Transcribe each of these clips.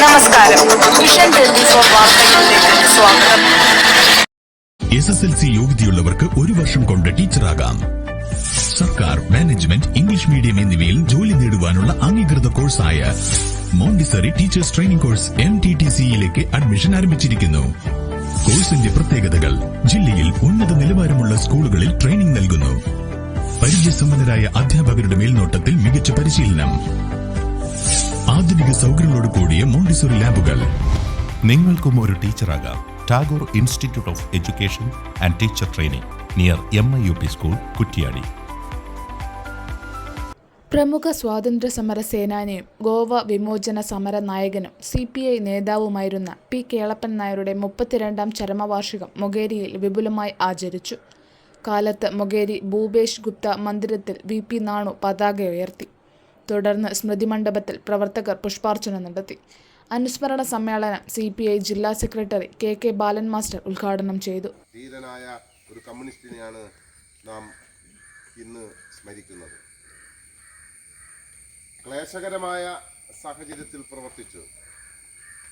നമസ്കാരം. വിഷൻ 24 വാർത്തകളിലേക്ക് സ്വാഗതം. SSLC യോഗ്യതയുള്ളവർക്ക് ഒരു വർഷം കൊണ്ട് ടീച്ചറാകാം. സർക്കാർ, മാനേജ്മെന്റ്, ഇംഗ്ലീഷ് മീഡിയം എന്നിവയിൽ ജോലി നേടുവാനുള്ള അംഗീകൃത കോഴ്സായ മോണ്ടിസറി ടീച്ചേഴ്സ് ട്രെയിനിംഗ് കോഴ്സ് MTTCയിലേക്ക് അഡ്മിഷൻ ആരംഭിച്ചിരിക്കുന്നു. കോഴ്സിന്റെ പ്രത്യേകതകൾ: ജില്ലയിൽ ഉന്നത നിലവാരമുള്ള സ്കൂളുകളിൽ ട്രെയിനിംഗ് നൽകുന്നു. പരിചയസമ്പന്നരായ അധ്യാപകരുടെ മേൽനോട്ടത്തിൽ മികച്ച പരിശീലനം, ആധുനിക സൗകര്യങ്ങളോട് കൂടിയ മോണ്ടിസറി ലാബുകൾ. നിങ്ങൾക്കും ഒരു ടീച്ചറാകാം. Tagore Institute of Education and Teacher Training near MIUP school, Kuttiady. പ്രമുഖ സ്വാതന്ത്ര്യ സമര സേനാനിയും ഗോവ വിമോചന സമര നായകനും CPI നേതാവുമായിരുന്ന P. കേളപ്പൻ നായരുടെ 32ാം ചരമവാർഷികം മൊകേരിയിൽ വിപുലമായി ആചരിച്ചു. കാലത്ത് മൊകേരി ഭൂപേഷ് ഗുപ്ത മന്ദിരത്തിൽ VP നാണു പതാക ഉയർത്തി. തുടർന്ന് സ്മൃതി മണ്ഡപത്തിൽ പ്രവർത്തകർ പുഷ്പാർച്ചന നടത്തി. അനുസ്മരണ സമ്മേളനം CPI ജില്ലാ സെക്രട്ടറി KK ബാലൻ മാസ്റ്റർ ഉദ്ഘാടനം ചെയ്തു. ധീരനായ ഒരു കമ്മ്യൂണിസ്റ്റിനെയാണ് നാം ഇന്ന് സ്മരിക്കുന്നത്. ക്ലേശകരമായ സാഹചര്യത്തിൽ പ്രവർത്തിച്ചു.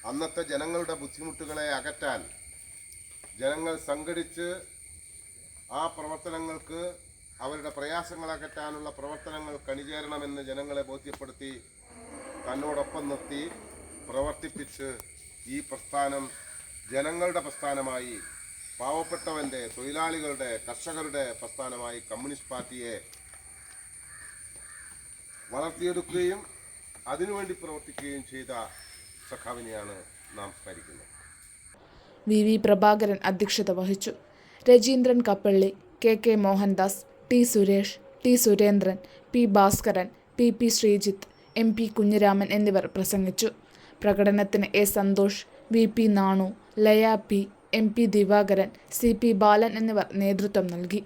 അന്നത്തെ ജനങ്ങളുടെ ബുദ്ധിമുട്ടുകളെ അകറ്റാൻ ജനങ്ങൾ സംഘടിച്ച് ആ പ്രവർത്തനങ്ങൾക്ക്, അവരുടെ പ്രയാസങ്ങൾ അകറ്റാനുള്ള പ്രവർത്തനങ്ങൾ കണിചേരണമെന്ന് ജനങ്ങളെ ബോധ്യപ്പെടുത്തി തന്നോടൊപ്പം നിർത്തി പ്രവർത്തിപ്പിച്ച് ഈ പ്രസ്ഥാനം ജനങ്ങളുടെ പ്രസ്ഥാനമായി, പാവപ്പെട്ടവൻ്റെ, തൊഴിലാളികളുടെ, കർഷകരുടെ പ്രസ്ഥാനമായി കമ്മ്യൂണിസ്റ്റ് പാർട്ടിയെ വളർത്തിയെടുക്കുകയും അതിനുവേണ്ടി പ്രവർത്തിക്കുകയും ചെയ്ത സഖാവിനെയാണ് നാം സ്മരിക്കുന്നത്. VV പ്രഭാകരൻ അധ്യക്ഷത വഹിച്ചു. Rajeendran Kappally, KK Mohandas, T. Suresh, T. Surendran, P. Bhaskaran, PP Sreejith, MP Kunhiraman എന്നിവർ പ്രസംഗിച്ചു. പ്രകടനത്തിന് A. Santhosh, VP Nanu, Laya P, MP Divakaran, CP ബാലൻ എന്നിവർ നേതൃത്വം നൽകി.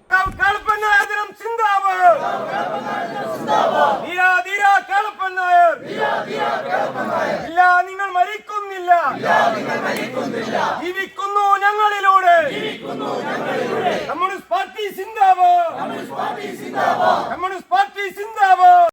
നിങ്ങൾ മരിക്കുന്നില്ല, ജീവിക്കുന്നു ഞങ്ങളിലൂടെ. കമ്മ്യൂണിസ്റ്റ് പാർട്ടി സിന്ദാബാദ്, കമ്മ്യൂണിസ്റ്റ് പാർട്ടി സിന്ദാബാദ്.